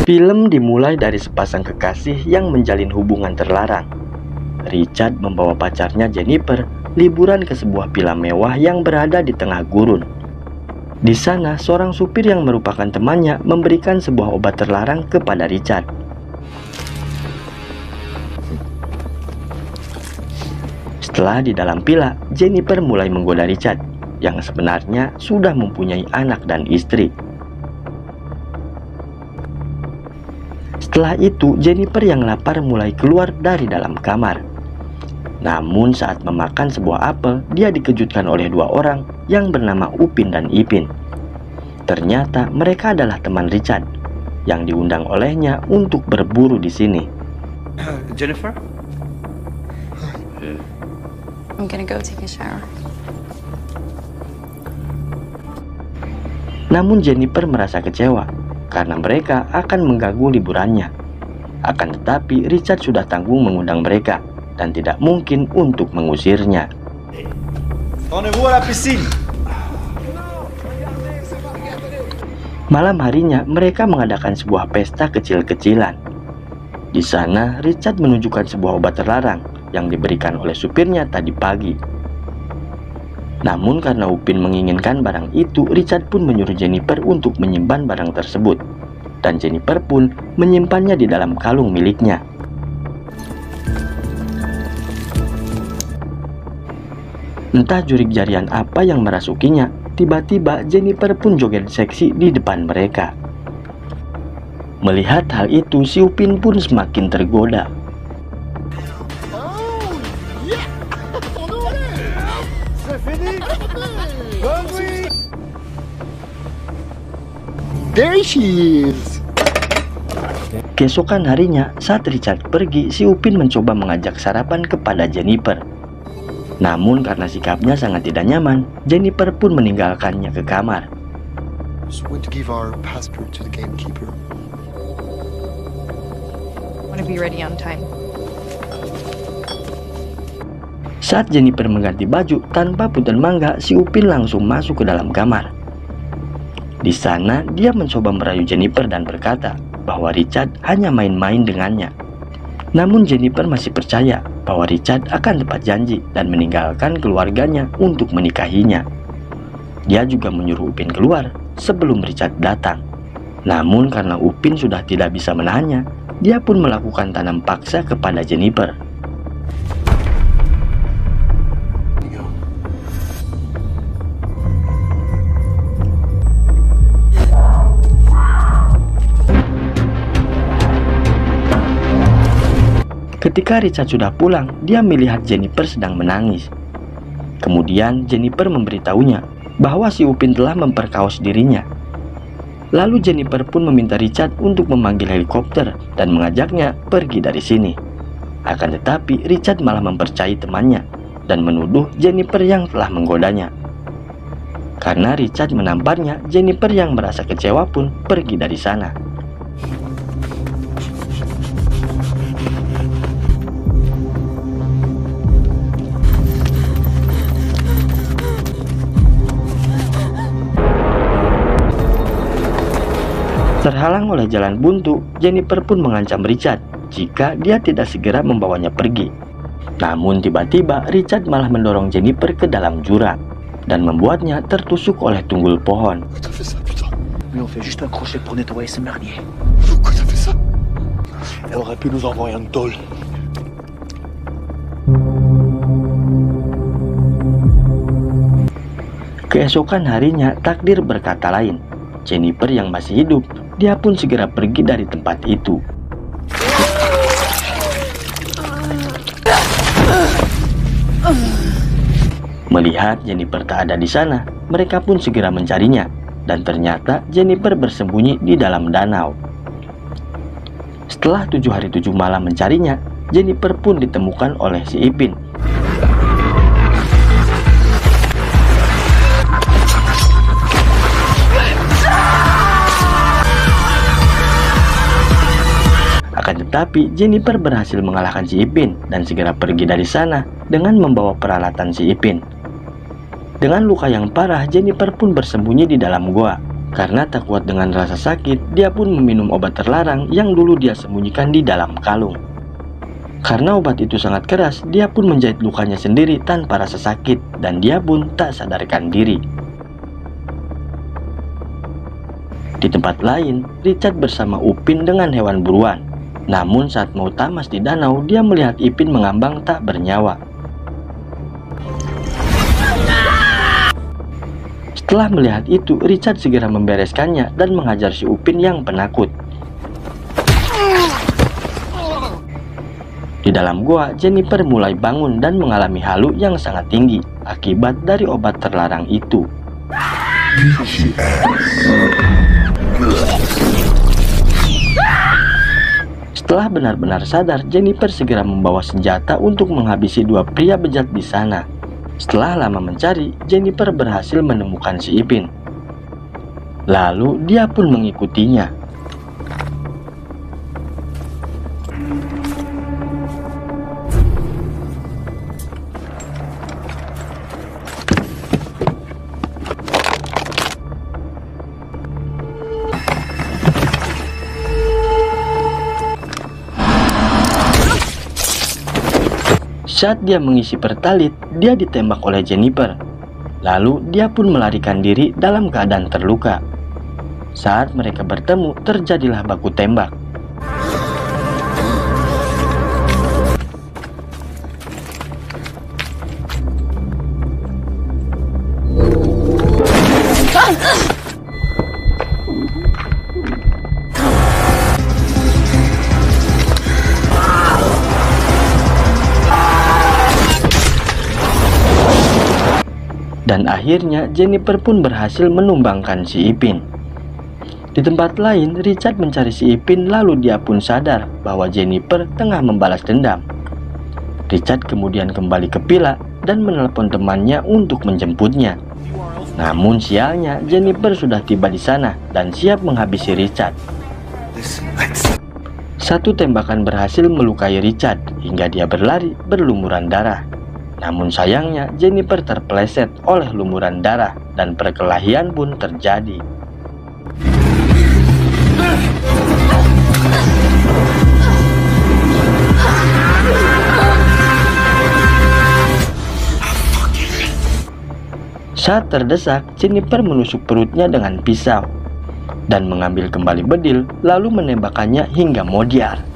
Film dimulai dari sepasang kekasih yang menjalin hubungan terlarang. Richard membawa pacarnya Jennifer liburan ke sebuah villa mewah yang berada di tengah gurun. Di sana, seorang supir yang merupakan temannya memberikan sebuah obat terlarang kepada Richard. Setelah di dalam villa, Jennifer mulai menggoda Richard, yang sebenarnya sudah mempunyai anak dan istri. Setelah itu, Jennifer yang lapar mulai keluar dari dalam kamar. Namun saat memakan sebuah apel, dia dikejutkan oleh dua orang yang bernama Upin dan Ipin. Ternyata mereka adalah teman Richard yang diundang olehnya untuk berburu di sini. Jennifer? I'm gonna go take a shower. Namun Jennifer merasa kecewa karena mereka akan mengganggu liburannya. Akan tetapi Richard sudah tanggung mengundang mereka dan tidak mungkin untuk mengusirnya. Rendez-vous à la piscine. Malam harinya mereka mengadakan sebuah pesta kecil-kecilan. Di sana Richard menunjukkan sebuah obat terlarang yang diberikan oleh supirnya tadi pagi. Namun karena Upin menginginkan barang itu, Richard pun menyuruh Jennifer untuk menyimpan barang tersebut. Dan Jennifer pun menyimpannya di dalam kalung miliknya. Entah jurik jarian apa yang merasukinya, tiba-tiba Jennifer pun joget seksi di depan mereka. Melihat hal itu, si Upin pun semakin tergoda. There she is. Keesokan harinya, saat Richard pergi, si Upin mencoba mengajak sarapan kepada Jennifer. Namun karena sikapnya sangat tidak nyaman, Jennifer pun meninggalkannya ke kamar. Just went to give our passport to the gamekeeper. Want to be ready on time. Saat Jennifer mengganti baju, tanpa punten mangga, si Upin langsung masuk ke dalam kamar. Di sana, dia mencoba merayu Jennifer dan berkata bahwa Richard hanya main-main dengannya. Namun Jennifer masih percaya bahwa Richard akan tepat janji dan meninggalkan keluarganya untuk menikahinya. Dia juga menyuruh Upin keluar sebelum Richard datang. Namun karena Upin sudah tidak bisa menahannya, dia pun melakukan tanam paksa kepada Jennifer. Ketika Richard sudah pulang, dia melihat Jennifer sedang menangis. Kemudian Jennifer memberitahunya bahwa si Upin telah memperkaos dirinya. Lalu Jennifer pun meminta Richard untuk memanggil helikopter dan mengajaknya pergi dari sini. Akan tetapi Richard malah mempercayai temannya dan menuduh Jennifer yang telah menggodanya. Karena Richard menamparnya, Jennifer yang merasa kecewa pun pergi dari sana. Terhalang oleh jalan buntu, Jennifer pun mengancam Richard jika dia tidak segera membawanya pergi. Namun tiba-tiba Richard malah mendorong Jennifer ke dalam jurang dan membuatnya tertusuk oleh tunggul pohon. Pourquoi t'as fait ça, putain? Mais on fait juste un crochet pour nettoyer ce merdier. Pourquoi t'as fait ça? Elle aurait pu nous envoyer un tôle. Keesokan harinya, takdir berkata lain. Jennifer yang masih hidup, dia pun segera pergi dari tempat itu. Melihat Jennifer tak ada di sana, mereka pun segera mencarinya, dan ternyata Jennifer bersembunyi di dalam danau. Setelah 7 hari 7 malam mencarinya, Jennifer pun ditemukan oleh si Ipin. Tetapi Jennifer berhasil mengalahkan si Ipin dan segera pergi dari sana dengan membawa peralatan si Ipin. Dengan luka yang parah, Jennifer pun bersembunyi di dalam gua Karena tak kuat dengan rasa sakit, dia pun meminum obat terlarang yang dulu dia sembunyikan di dalam kalung. Karena obat itu sangat keras, dia pun menjahit lukanya sendiri tanpa rasa sakit dan dia pun tak sadarkan diri. Di tempat lain, Richard bersama Upin dengan hewan buruan. Namun saat mau tamas di danau, dia melihat Ipin mengambang tak bernyawa. Setelah melihat itu, Richard segera membereskannya dan menghajar si Upin yang penakut. Di dalam gua, Jennifer mulai bangun dan mengalami halu yang sangat tinggi akibat dari obat terlarang itu. Setelah benar-benar sadar, Jennifer segera membawa senjata untuk menghabisi dua pria bejat di sana. Setelah lama mencari, Jennifer berhasil menemukan si Ipin. Lalu dia pun mengikutinya. Saat dia mengisi pertalit, dia ditembak oleh Jennifer. Lalu dia pun melarikan diri dalam keadaan terluka. Saat mereka bertemu, terjadilah baku tembak. Dan akhirnya Jennifer pun berhasil menumbangkan si Ipin. Di tempat lain, Richard mencari si Ipin lalu dia pun sadar bahwa Jennifer tengah membalas dendam. Richard kemudian kembali ke villa dan menelpon temannya untuk menjemputnya. Namun sialnya, Jennifer sudah tiba di sana dan siap menghabisi Richard. Satu tembakan berhasil melukai Richard hingga dia berlari berlumuran darah. Namun sayangnya Jennifer terpeleset oleh lumuran darah dan perkelahian pun terjadi. Saat terdesak, Jennifer menusuk perutnya dengan pisau dan mengambil kembali bedil lalu menembakkannya hingga modiar.